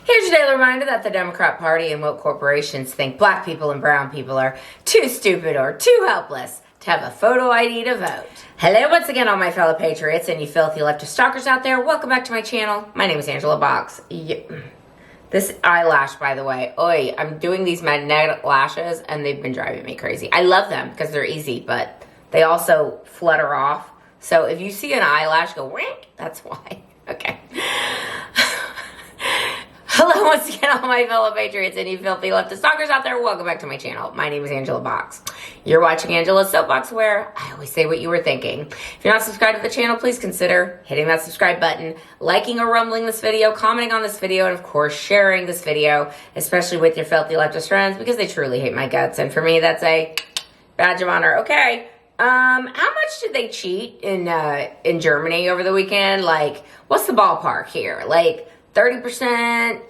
Here's your daily reminder that the Democrat Party and woke corporations think black people and brown people are too stupid or too helpless to have a photo ID to vote. Hello once again, all my fellow patriots and you filthy leftist stalkers out there. Welcome back to my channel. My name is Angela Box. This eyelash, by the way, I'm doing these magnetic lashes and they've been driving me crazy. I love them because they're easy, but they also flutter off. So if you see an eyelash go wink, that's why. Okay. Hello once again, all my fellow patriots and you filthy leftist stalkers out there. Welcome back to my channel. My name is Angela Box. You're watching Angela's Soapbox, where I always say what you were thinking. If you're not subscribed to the channel, please consider hitting that subscribe button, liking or rumbling this video, commenting on this video, and of course, sharing this video, especially with your filthy leftist friends, because they truly hate my guts. And for me, that's a badge of honor. Okay. How much did they cheat in Germany over the weekend? Like, what's the ballpark here? Like, 30%,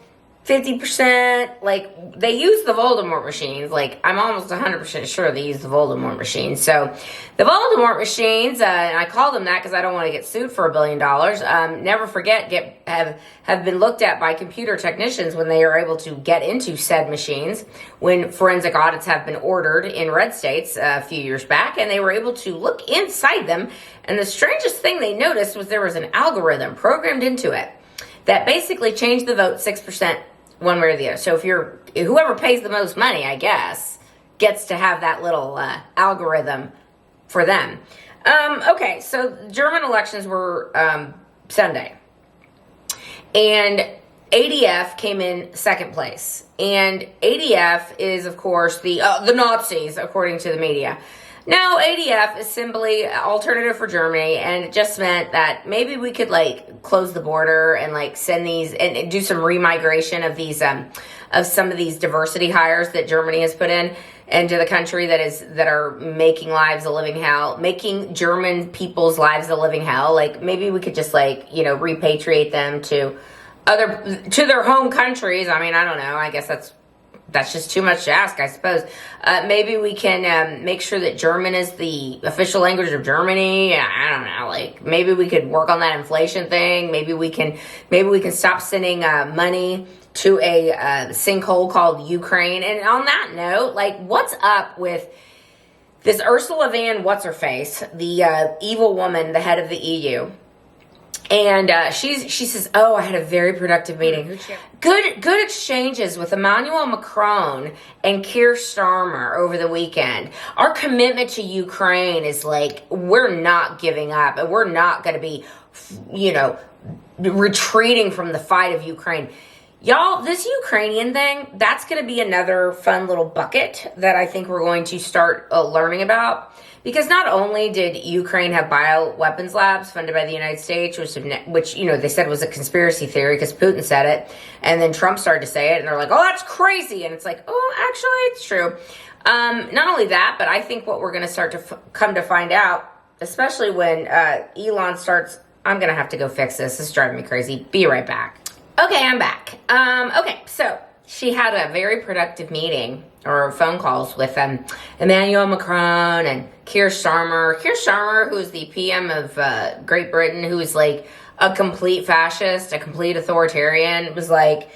50%, like, they use the Voldemort machines. Like, I'm almost 100% sure they use the Voldemort machines. So, the Voldemort machines, and I call them that because I don't want to get sued for $1 billion, never forget, have been looked at by computer technicians when they are able to get into said machines, when forensic audits have been ordered in red states a few years back, and they were able to look inside them, and the strangest thing they noticed was there was an algorithm programmed into it that basically changed the vote 6% one way or the other. So whoever pays the most money, I guess, gets to have that little algorithm for them. Okay, so German elections were Sunday. And ADF came in second place. And ADF is, of course, the Nazis, according to the media. Now, ADF is simply Alternative for Germany, and it just meant that maybe we could, like, close the border and, like, send these and do some remigration of these, of some of these diversity hires that Germany has put into the country that are making lives a living hell, making German people's lives a living hell. Like, maybe we could just, like, you know, repatriate them to their home countries. I mean, I don't know. I guess that's just too much to ask, I suppose. Maybe we can make sure that German is the official language of Germany. I don't know. Like, maybe we could work on that inflation thing. Maybe we can stop sending money to a sinkhole called Ukraine. And on that note, like, what's up with this Ursula von What's-Her-Face, the evil woman, the head of the EU? And she says, I had a very productive meeting. Good exchanges with Emmanuel Macron and Keir Starmer over the weekend. Our commitment to Ukraine is like, we're not giving up, and we're not going to be, you know, retreating from the fight of Ukraine. Y'all, this Ukrainian thing, that's going to be another fun little bucket that I think we're going to start learning about. Because not only did Ukraine have bioweapons labs funded by the United States, which you know, they said was a conspiracy theory because Putin said it, and then Trump started to say it, and they're like, oh, that's crazy. And it's like, oh, actually, it's true. Not only that, but I think what we're going to start to come to find out, especially when Elon starts, I'm going to have to go fix this. This is driving me crazy. Be right back. Okay, I'm back. Okay, so she had a very productive meeting or phone calls with Emmanuel Macron and Keir Starmer. Keir Starmer, who's the PM of Great Britain, who is like a complete fascist, a complete authoritarian, was like,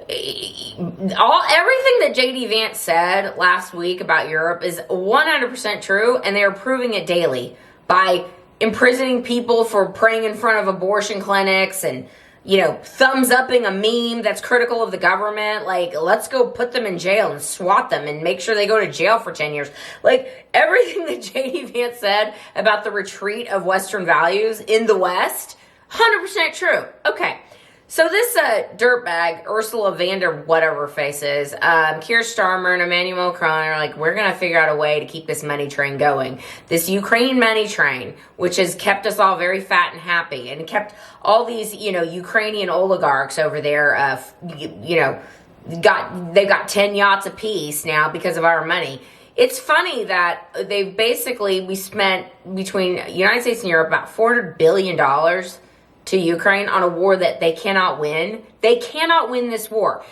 everything that J.D. Vance said last week about Europe is 100% true, and they are proving it daily by imprisoning people for praying in front of abortion clinics and, you know, thumbs upping a meme that's critical of the government. Like, let's go put them in jail and swat them and make sure they go to jail for 10 years. Like, everything that J.D. Vance said about the retreat of Western values in the West, 100% true. Okay. So this dirtbag, Ursula von der whatever face is, Keir Starmer and Emmanuel Macron are like, we're going to figure out a way to keep this money train going. This Ukraine money train, which has kept us all very fat and happy and kept all these, you know, Ukrainian oligarchs over there, you know, they've got 10 yachts apiece now because of our money. It's funny that we spent between the United States and Europe about $400 billion to Ukraine on a war that they cannot win. They cannot win this war.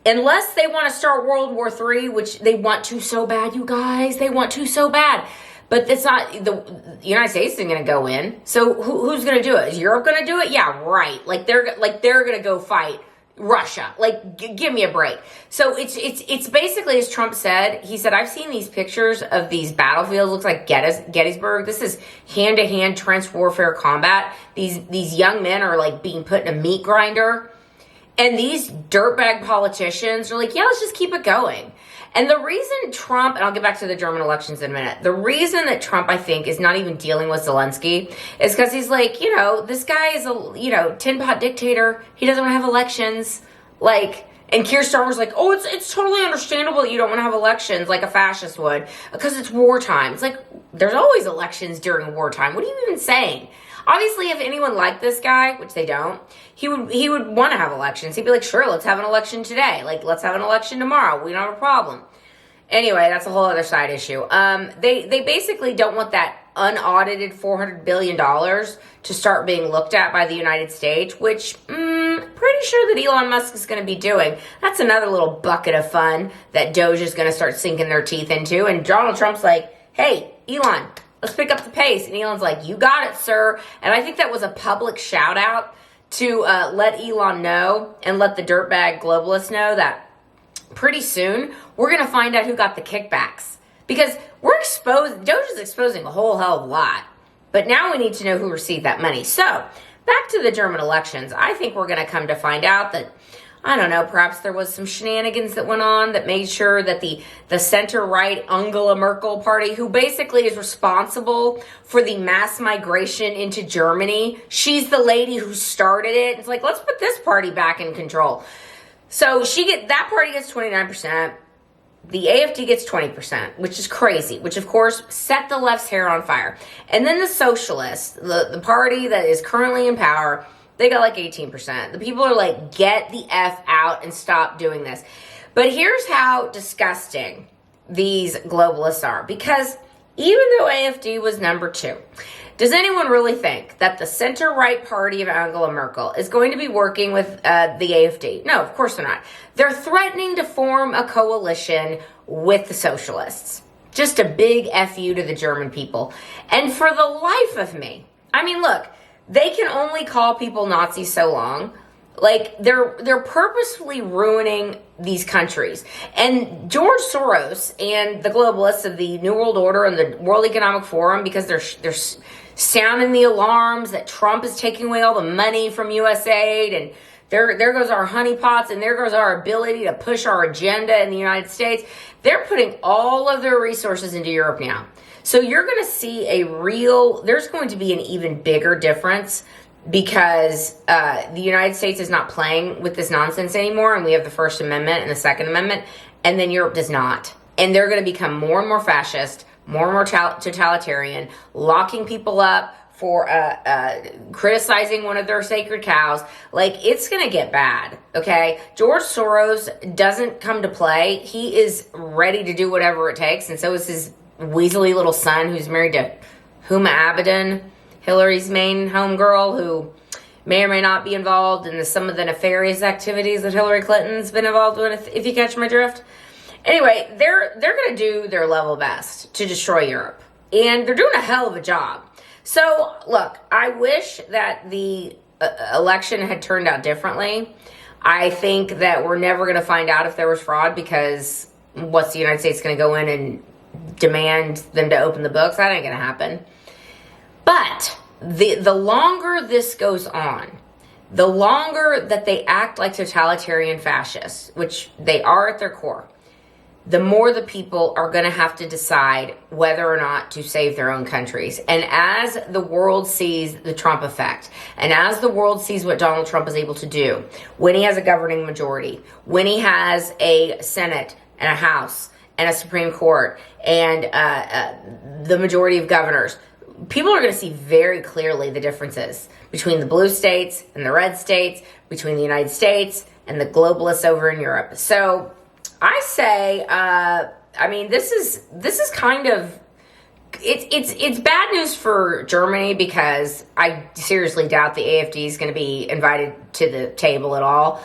Unless they want to start World War III, which they want to so bad, you guys. They want to so bad. But it's not, the United States isn't going to go in. So who's going to do it? Is Europe going to do it? Yeah, right. Like they're going to go fight Russia. Like, give me a break. So it's basically, as Trump said, he said, I've seen these pictures of these battlefields, looks like Gettysburg. This is hand-to-hand trench warfare combat. These young men are like being put in a meat grinder. And these dirtbag politicians are like, yeah, let's just keep it going. And the reason Trump, and I'll get back to the German elections in a minute, the reason that Trump, I think, is not even dealing with Zelensky is because he's like, this guy is a, tin pot dictator. He doesn't want to have elections. Like, and Keir Starmer's like, oh, it's totally understandable that you don't want to have elections like a fascist would because it's wartime. It's like, there's always elections during wartime. What are you even saying? Obviously, if anyone liked this guy, which they don't, he would want to have elections. He'd be like, sure, let's have an election today. Like, let's have an election tomorrow. We don't have a problem. Anyway, that's a whole other side issue. They basically don't want that unaudited $400 billion to start being looked at by the United States, which pretty sure that Elon Musk is going to be doing. That's another little bucket of fun that Doge is going to start sinking their teeth into. And Donald Trump's like, hey, Elon, let's pick up the pace. And Elon's like, you got it, sir. And I think that was a public shout out to let Elon know and let the dirtbag globalists know that pretty soon we're going to find out who got the kickbacks. Because Doge is exposing a whole hell of a lot. But now we need to know who received that money. So, back to the German elections. I think we're going to come to find out that, I don't know, perhaps there was some shenanigans that went on that made sure that the center-right Angela Merkel party, who basically is responsible for the mass migration into Germany, she's the lady who started it. It's like, let's put this party back in control. So that party gets 29%. The AfD gets 20%, which is crazy, which of course set the left's hair on fire. And then the socialists, the party that is currently in power, they got like 18%. The people are like, get the F out and stop doing this. But here's how disgusting these globalists are. Because even though AfD was number 2, does anyone really think that the center-right party of Angela Merkel is going to be working with the AfD? No, of course they're not. They're threatening to form a coalition with the socialists. Just a big FU to the German people. And for the life of me, I mean, look, they can only call people Nazis so long. Like, they're purposefully ruining these countries. And George Soros and the globalists of the New World Order and the World Economic Forum, because they're sounding the alarms that Trump is taking away all the money from USAID, and there goes our honeypots, and there goes our ability to push our agenda in the United States. They're putting all of their resources into Europe now. So you're going to see there's going to be an even bigger difference because the United States is not playing with this nonsense anymore, and we have the First Amendment and the Second Amendment, and then Europe does not. And they're going to become more and more fascist, more and more totalitarian, locking people up for criticizing one of their sacred cows. Like, it's going to get bad, okay? George Soros doesn't come to play. He is ready to do whatever it takes, and so is his weaselly little son who's married to Huma Abedin, Hillary's main homegirl, who may or may not be involved in some of the nefarious activities that Hillary Clinton's been involved with, if you catch my drift. Anyway, they're going to do their level best to destroy Europe. And they're doing a hell of a job. So, look, I wish that the election had turned out differently. I think that we're never going to find out if there was fraud, because what's the United States going to go in and demand them to open the books? That ain't going to happen. But the longer this goes on, the longer that they act like totalitarian fascists, which they are at their core, the more the people are going to have to decide whether or not to save their own countries. And as the world sees the Trump effect, and as the world sees what Donald Trump is able to do, when he has a governing majority, when he has a Senate and a House and a Supreme Court and the majority of governors, people are going to see very clearly the differences between the blue states and the red states, between the United States and the globalists over in Europe. So I say, this is kind of, it's bad news for Germany, because I seriously doubt the AfD is going to be invited to the table at all.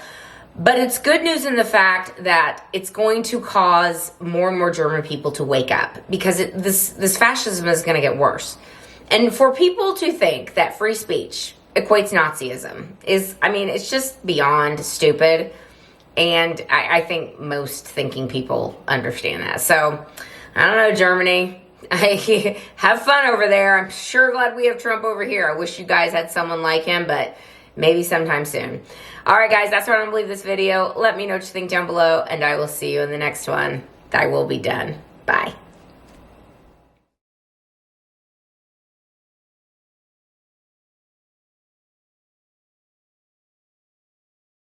But it's good news in the fact that it's going to cause more and more German people to wake up, because this fascism is going to get worse. And for people to think that free speech equates Nazism. I mean, it's just beyond stupid. And I think most thinking people understand that. So, I don't know, Germany. Have fun over there. I'm sure glad we have Trump over here. I wish you guys had someone like him, but maybe sometime soon. All right, guys, that's where I'm going to leave this video. Let me know what you think down below, and I will see you in the next one. I will be done. Bye.